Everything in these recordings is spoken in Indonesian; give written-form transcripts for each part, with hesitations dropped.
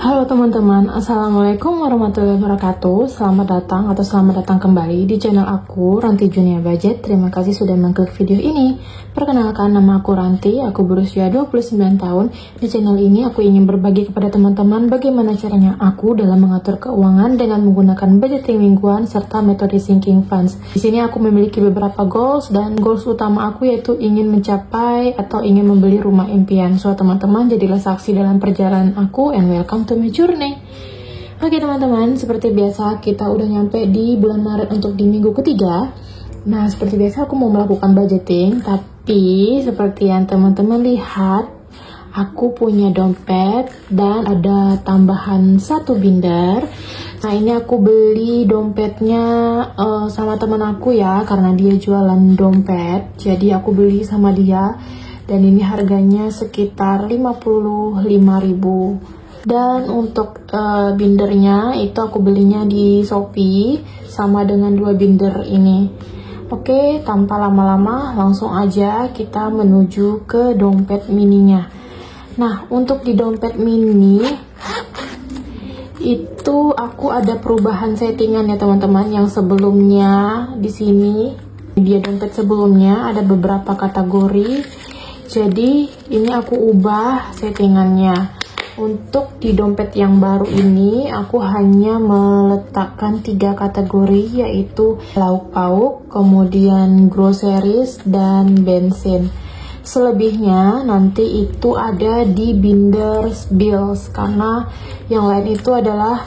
Halo teman-teman, assalamualaikum warahmatullahi wabarakatuh. Selamat datang kembali di channel aku, Ranti Junia Budget. Terima kasih sudah mengklik video ini. Perkenalkan, nama aku Ranti, aku berusia 29 tahun. Di channel ini aku ingin berbagi kepada teman-teman bagaimana caranya aku dalam mengatur keuangan dengan menggunakan budgeting mingguan serta metode sinking funds. Di sini aku memiliki beberapa goals, dan goals utama aku yaitu ingin mencapai atau ingin membeli rumah impian. So teman-teman, jadilah saksi dalam perjalanan aku, and welcome to my journey. Oke teman-teman, seperti biasa kita udah nyampe di bulan Maret untuk di minggu ketiga. Nah, seperti biasa aku mau melakukan budgeting, tapi seperti yang teman-teman lihat, aku punya dompet dan ada tambahan satu binder. Nah, ini aku beli dompetnya sama teman aku ya, karena dia jualan dompet. Jadi aku beli sama dia, dan ini harganya sekitar 55.000. Dan untuk bindernya itu aku belinya di Shopee sama dengan dua binder ini. Oke, tanpa lama-lama langsung aja kita menuju ke dompet mininya. Nah, untuk di dompet mini itu aku ada perubahan settingan ya teman-teman. Yang sebelumnya di sini dia dompet sebelumnya ada beberapa kategori. Jadi ini aku ubah settingannya. Untuk di dompet yang baru ini, aku hanya meletakkan 3 kategori, yaitu lauk pauk, kemudian groceries, dan bensin. Selebihnya nanti itu ada di binder bills, karena yang lain itu adalah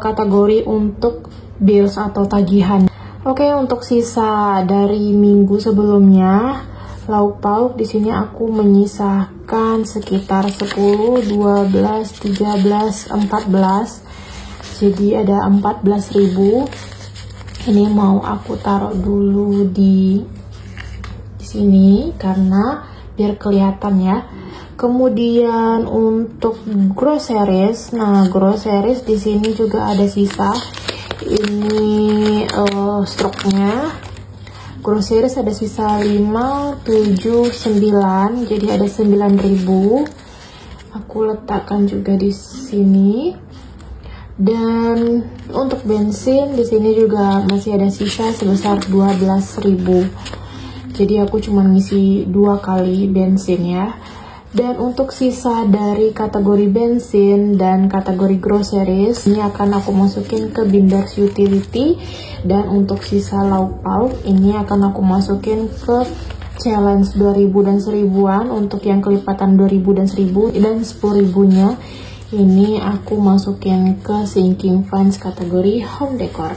kategori untuk bills atau tagihan. Oke, untuk sisa dari minggu sebelumnya, lauk pauk di sini aku menyisakan sekitar 10, 12, 13, 14. Jadi ada 14.000. Ini mau aku taruh dulu di sini karena biar kelihatan ya. Kemudian untuk groceries, nah groceries di sini juga ada sisa. Ini stoknya. Groceries ada sisa 5, 7, 9, jadi ada 9.000. Aku letakkan juga di sini. Dan untuk bensin di sini juga masih ada sisa sebesar 12.000. Jadi aku cuma ngisi 2 kali bensin ya. Dan untuk sisa dari kategori bensin dan kategori groceries ini akan aku masukin ke binder utility. Dan untuk sisa lauk pauk ini akan aku masukin ke challenge 2000 dan 1000-an. Untuk yang kelipatan 2000 dan 1000 dan 10.000-nya ini aku masukin ke sinking funds kategori home decor.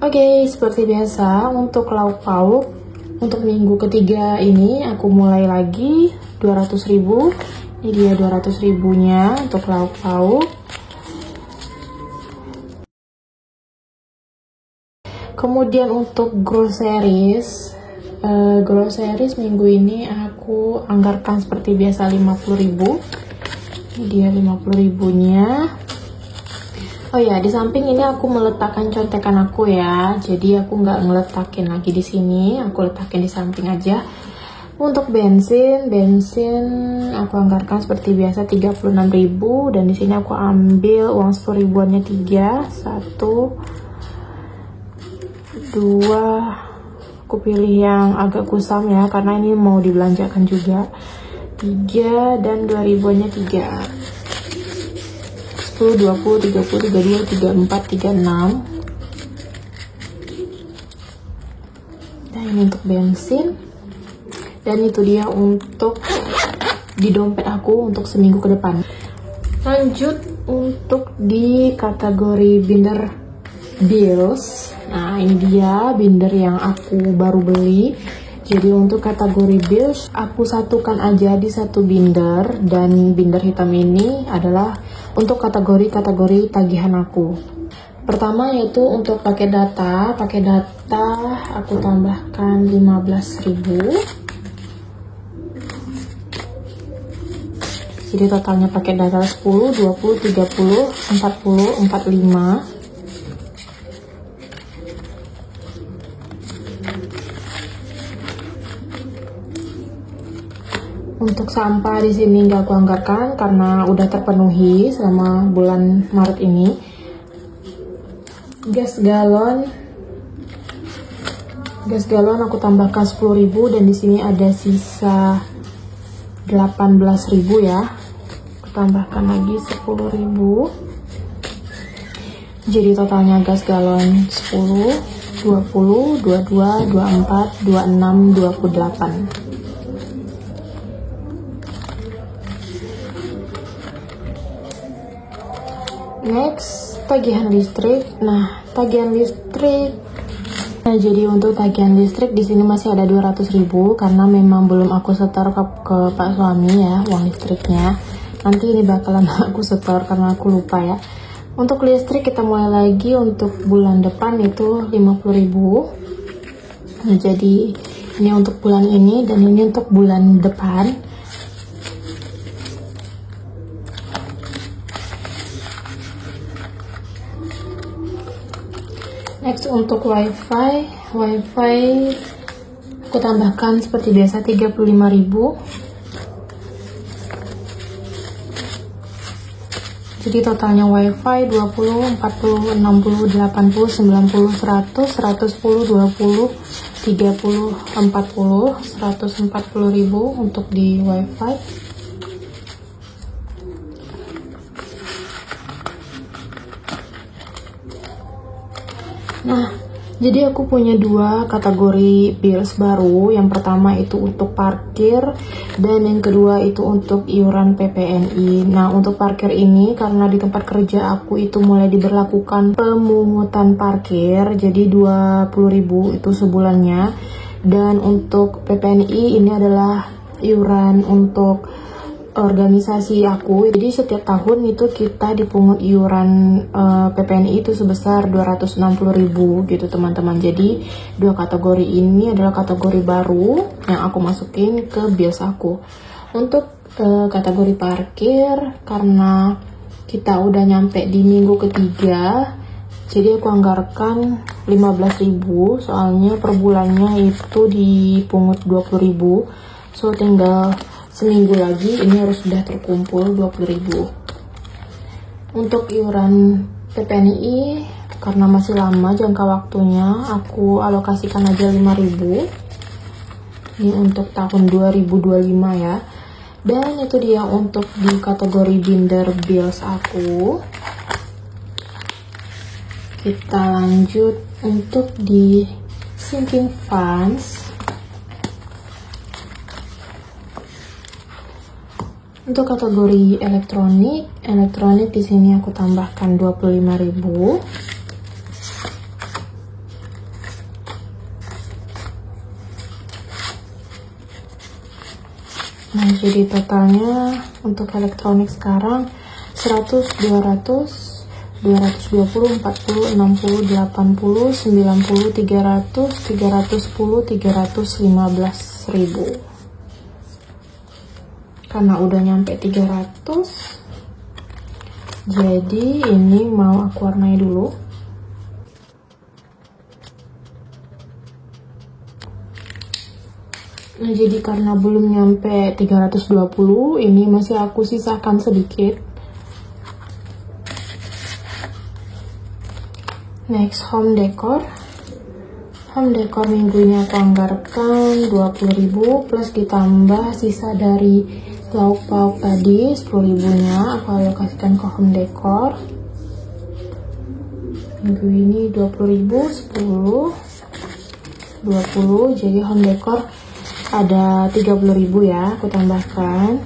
Oke, seperti biasa untuk lauk pauk untuk minggu ketiga ini aku mulai lagi 200.000. Ini dia 200.000-nya untuk lauk pauk. Kemudian untuk groceries minggu ini aku anggarkan seperti biasa 50.000. Ini dia 50.000-nya. Oh ya, di samping ini aku meletakkan contekan aku ya. Jadi aku nggak ngeletakin lagi di sini, aku letakin di samping aja. Untuk bensin aku anggarkan seperti biasa 36.000, dan di sini aku ambil uang 10.000-annya 3, 1, 2. Aku pilih yang agak kusam ya, karena ini mau dibelanjakan juga. 3 dan 2.000-annya 3. 10, 20, 30, 32, 34, 36. Nah, ini untuk bensin. Dan itu dia untuk di dompet aku untuk seminggu ke depan. Lanjut untuk di kategori binder bills. Nah, ini dia binder yang aku baru beli. Jadi untuk kategori bills aku satukan aja di satu binder, dan binder hitam ini adalah untuk kategori-kategori tagihan aku. Pertama yaitu untuk paket data. Paket data aku tambahkan 15.000. Jadi totalnya paket data 10, 20, 30, 40, 45. Untuk sampah di sini nggak aku anggarkan karena udah terpenuhi selama bulan Maret ini. Gas galon aku tambahkan 10.000, dan di sini ada sisa 18.000 ya. Aku tambahkan lagi 10.000. Jadi totalnya gas galon 10, 20, 22, 24, 26, 28. Next, tagihan listrik. Nah, tagihan listrik. Nah, jadi untuk tagihan listrik di sini masih ada 200.000 karena memang belum aku setor ke Pak suami ya uang listriknya. Nanti ini bakalan aku setor karena aku lupa ya. Untuk listrik kita mulai lagi untuk bulan depan itu 50.000. Nah, jadi ini untuk bulan ini dan ini untuk bulan depan. Next untuk wifi aku tambahkan seperti biasa 35.000. Jadi totalnya wifi 20, 40, 60, 80, 90, 100, 110, 20, 30, 40, 140.000 untuk di wifi. Nah, jadi aku punya dua kategori bills baru. Yang pertama itu untuk parkir, dan yang kedua itu untuk iuran PPNI. Nah, untuk parkir ini karena di tempat kerja aku itu mulai diberlakukan pemungutan parkir, jadi 20.000 itu sebulannya. Dan untuk PPNI ini adalah iuran untuk organisasi aku. Jadi setiap tahun itu kita dipungut iuran PPNI itu sebesar 260.000 gitu teman-teman. Jadi dua kategori ini adalah kategori baru yang aku masukin ke bills aku. Untuk kategori parkir, karena kita udah nyampe di minggu ketiga, jadi aku anggarkan 15.000, soalnya per bulannya itu dipungut 20.000. So tinggal seminggu lagi ini harus sudah terkumpul 20.000. Untuk iuran PPNI karena masih lama jangka waktunya, aku alokasikan aja 5.000. Ini untuk tahun 2025 ya. Dan itu dia untuk di kategori binder bills aku. Kita lanjut untuk di sinking funds. Untuk kategori elektronik di sini aku tambahkan 25.000. Nah, jadi totalnya untuk elektronik sekarang 100, 200, 220, 40, 60, 80, 90, 300, 310, 315.000. Karena udah nyampe 300, jadi ini mau aku warnai dulu. Nah, jadi karena belum nyampe 320, ini masih aku sisakan sedikit. Next, home decor. Home decor minggu ini aku anggarkan 20.000 plus ditambah sisa dari Lauk pauk tadi 10.000-nya aku alokasikan ke home decor. Minggu ini 20.000, 10, 20, jadi home decor ada 30.000 ya, aku tambahkan.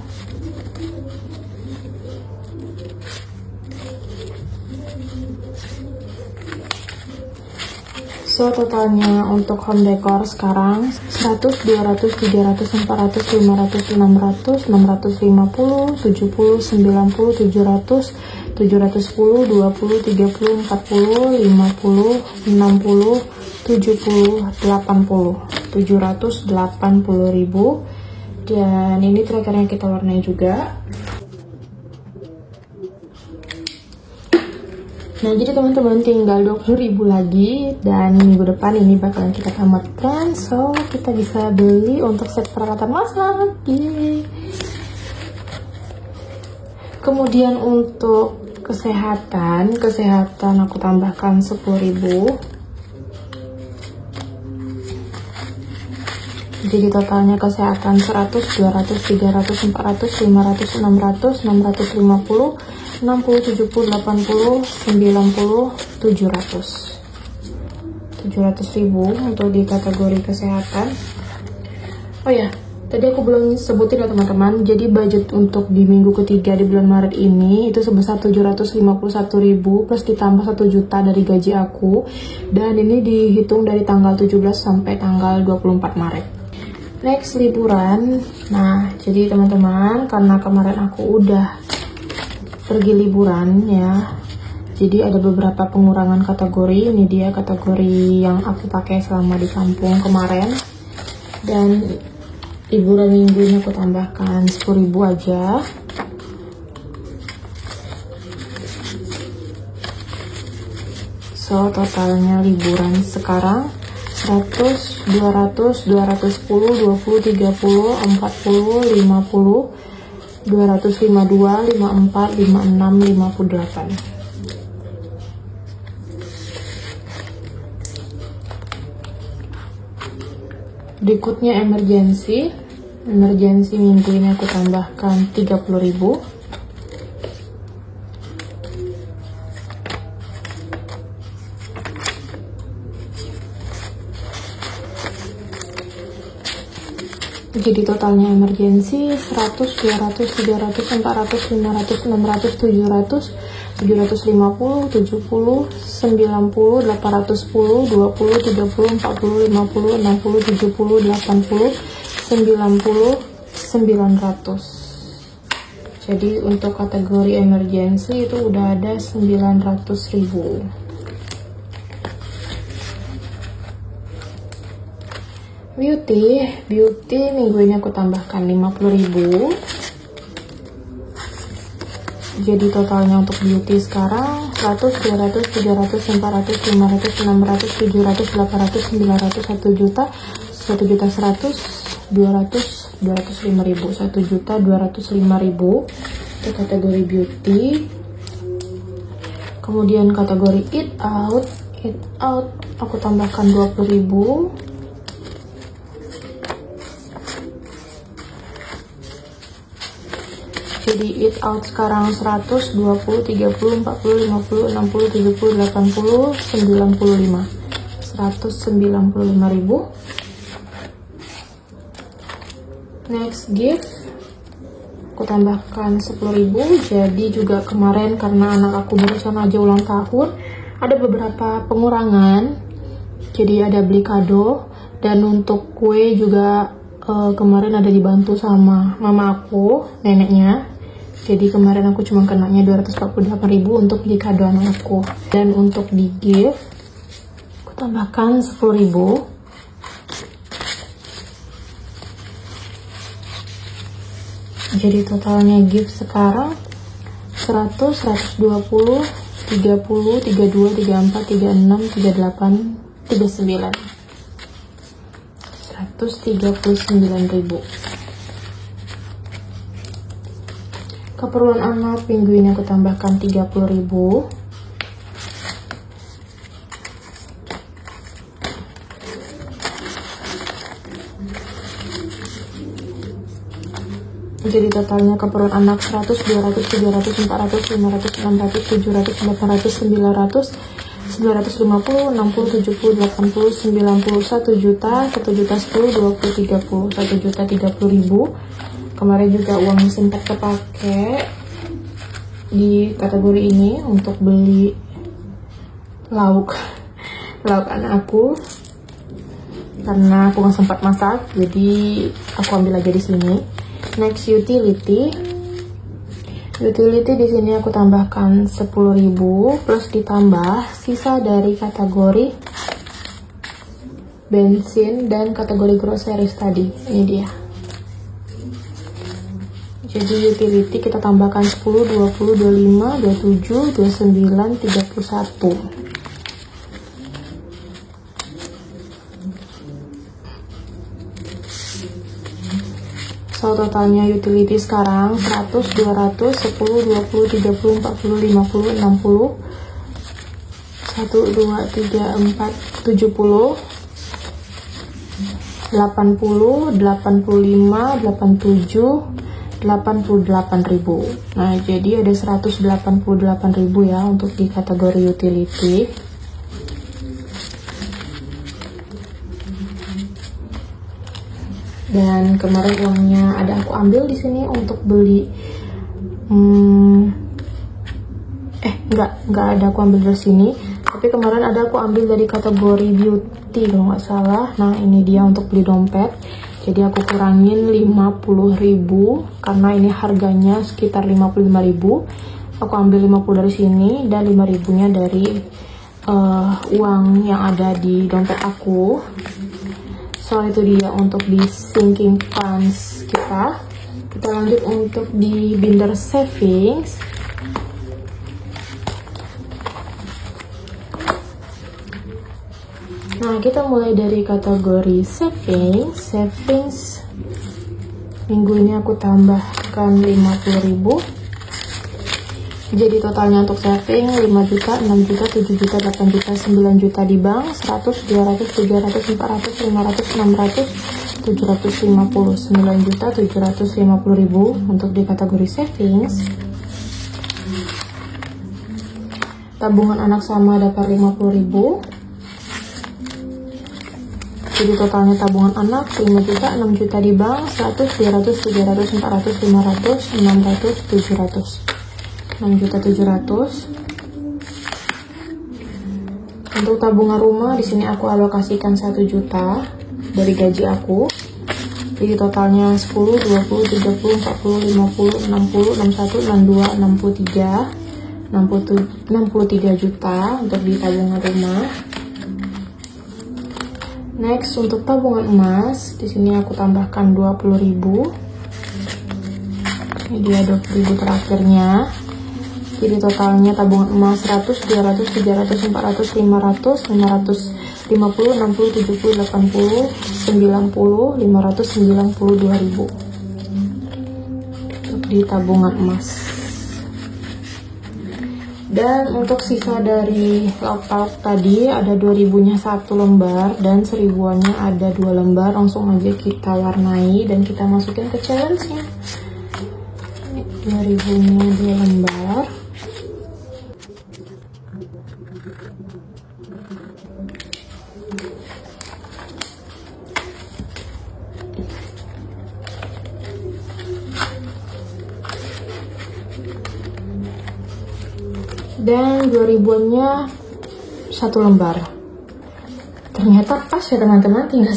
So totalnya untuk home decor sekarang 100, 200, 300, 400, 500, 600, 650, 70, 90, 700, 710, 20, 30, 40, 50, 60, 70, 80, 780.000. Dan ini trackernya kita warnai juga. Nah, jadi teman-teman tinggal 20.000 lagi dan minggu depan ini bakalan kita tamatkan. So, kita bisa beli untuk set peralatan masak. Kemudian untuk kesehatan aku tambahkan 10.000. Jadi totalnya kesehatan 100, 200, 300, 400, 500, 600, 650, 60, 70, 80, 90, 700.000 untuk di kategori kesehatan. Oh ya, tadi aku belum sebutin ya teman-teman. Jadi budget untuk di minggu ketiga di bulan Maret ini itu sebesar 751.000 plus ditambah 1 juta dari gaji aku. Dan ini dihitung dari tanggal 17 sampai tanggal 24 Maret. Next, liburan. Nah, jadi teman-teman, karena kemarin aku udah pergi liburan ya, jadi ada beberapa pengurangan kategori. Ini dia kategori yang aku pakai selama di kampung kemarin. Dan liburan minggu ini aku tambahkan 10.000 aja. So totalnya liburan sekarang 100, 200, 210, 20, 30, 40, 50, 252, 54, 56, 58. Berikutnya emergency minggu ini aku tambahkan 30.000. Jadi totalnya emergency 100, 200, 300, 400, 500, 600, 700, 750, 70, 90, 810, 20, 30, 40, 50, 60, 70, 80, 90, 900. Jadi untuk kategori emergency itu udah ada 900.000. Beauty minggu ini aku tambahkan 50.000. Jadi totalnya untuk beauty sekarang 100, 200, 300, 400, 500, 600, 700, 800, 900, 1 juta, 1 juta 100, 200, 205.000, 1 juta 205.000 itu kategori beauty. Kemudian kategori eat out aku tambahkan 20.000. Jadi eat out sekarang 100, 20, 30, 40, 50, 60, 70, 80, 95. 195.000. Next gift aku tambahkan 10.000. Jadi juga kemarin karena anak aku barusan aja ulang tahun, ada beberapa pengurangan. Jadi ada beli kado, dan untuk kue juga kemarin ada dibantu sama mama aku, neneknya. Jadi kemarin aku cuma kenanya 248.000 untuk beli kado anak aku. Dan untuk di gift aku tambahkan 10.000. Jadi totalnya gift sekarang 100, 120, 30, 32, 34, 36, 38, 39. 139.000. Keperluan anak minggu ini aku tambahkan 30.000. Jadi totalnya keperluan anak 100, 200, 300, 400, 500, 600, 700, 800, 900, 950, 60, 70, 80, 90, 1 juta, 1 juta 10, 20, 30, 1 juta 30.000. Kemarin juga uangnya sempat kepake di kategori ini untuk beli lauk anakku, karena aku nggak sempat masak, jadi aku ambil aja di sini. Next, utility di sini aku tambahkan 10.000 plus ditambah sisa dari kategori bensin dan kategori groceries tadi. Ini dia. Jadi utility kita tambahkan 10, 20, 25, 27, 29, 31. So totalnya utility sekarang 100, 200, 10, 20, 30, 40, 50, 60, 1, 2, 3, 4, 70, 80, 80, 85, 87, 88.000. Nah, jadi ada 188.000 ya untuk di kategori utility. Dan kemarin uangnya ada aku ambil di sini untuk beli nggak ada aku ambil dari sini, tapi kemarin ada aku ambil dari kategori beauty kalau nggak salah. Nah, ini dia untuk beli dompet. Jadi aku kurangin 50.000 karena ini harganya sekitar 55.000. Aku ambil 50 dari sini dan 5.000 nya dari uang yang ada di dompet aku. So itu dia untuk di sinking funds kita. Kita lanjut untuk di binder savings. Nah, kita mulai dari kategori savings. Minggu ini aku tambahkan 50.000. Jadi totalnya untuk saving 5 juta, 6 juta, 7 juta, 8 juta, 9 juta di bank, 100, 200, 300, 400, 500, 600, 750, 9 juta 750.000 untuk di kategori savings. Tabungan anak sama dapat 50.000. Jadi totalnya tabungan anak 5 juta, 6 juta di bank, 100, 200, 300, 400, 500, 600, 700. 6.700.000. Untuk tabungan rumah di sini aku alokasikan 1 juta dari gaji aku. Jadi totalnya 10, 20, 30, 40, 50, 60, 61, 62, 63, 63 juta untuk di tabungan rumah. Next, untuk tabungan emas di sini aku tambahkan 20.000. Ini dia 20.000 terakhirnya. Jadi totalnya tabungan emas 100, 200, 300, 400, 500, 550, 60, 70, 80, 90, 592.000 untuk di tabungan emas. Dan untuk sisa dari lauk-lauk tadi ada 2.000-nya 1 lembar dan 1.000-nya ada 2 lembar. Langsung aja kita warnai dan kita masukin ke challenge-nya. 2.000-nya 2 lembar. Dan 2.000-nya 1 lembar. Ternyata pas ya teman-teman, tinggal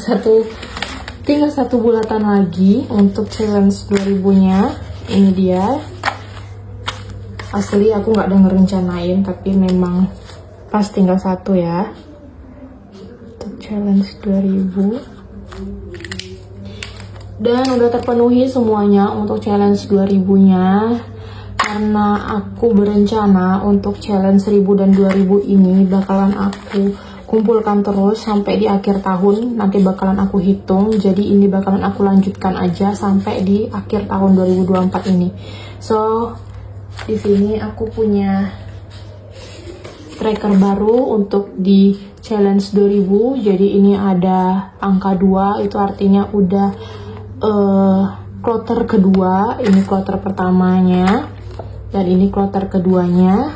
satu bulatan lagi untuk challenge 2.000-nya. Ini dia. Asli aku nggak ada ngerencanain, tapi memang pas tinggal 1 ya untuk challenge 2.000. Dan udah terpenuhi semuanya untuk challenge 2.000-nya. Karena aku berencana untuk challenge 1.000 dan 2.000 ini bakalan aku kumpulkan terus sampai di akhir tahun. Nanti bakalan aku hitung, jadi ini bakalan aku lanjutkan aja sampai di akhir tahun 2024 ini. So di sini aku punya tracker baru untuk di challenge 2.000. Jadi ini ada angka 2, itu artinya udah kloter kedua, ini kloter pertamanya, dan ini kloter keduanya.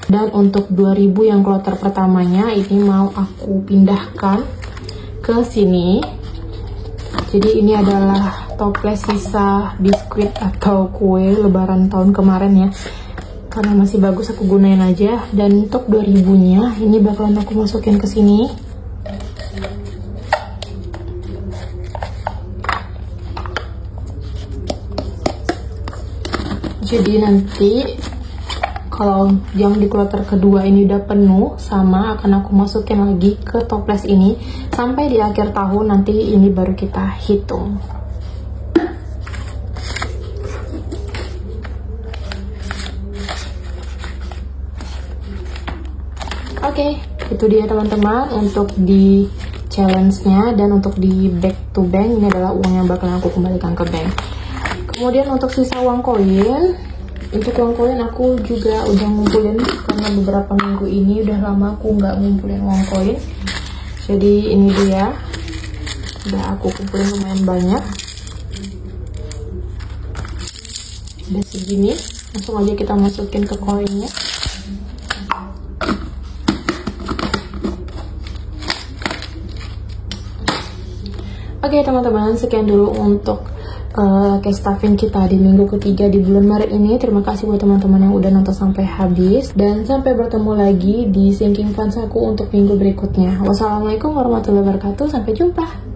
Dan untuk 2000 yang kloter pertamanya ini mau aku pindahkan ke sini. Jadi ini adalah toples sisa biskuit atau kue lebaran tahun kemarin ya, karena masih bagus aku gunain aja. Dan untuk 2000 nya ini bakalan aku masukin ke sini. Jadi nanti kalau yang di kloter kedua ini udah penuh sama, akan aku masukin lagi ke toples ini sampai di akhir tahun nanti ini baru kita hitung. Oke, itu dia teman-teman untuk di challenge-nya. Dan untuk di back to bank, ini adalah uang yang bakalan aku kembalikan ke bank. Kemudian untuk sisa uang koin, untuk uang koin aku juga udah ngumpulin karena beberapa minggu ini udah lama aku nggak ngumpulin uang koin. Jadi ini dia, udah aku kumpulin lumayan banyak. Udah segini, langsung aja kita masukin ke koinnya. Oke teman-teman, sekian dulu untuk cash stuffing kita di minggu ketiga di bulan Maret ini. Terima kasih buat teman-teman yang udah nonton sampai habis, dan sampai bertemu lagi di sinking funds aku untuk minggu berikutnya. Wassalamualaikum warahmatullahi wabarakatuh, sampai jumpa.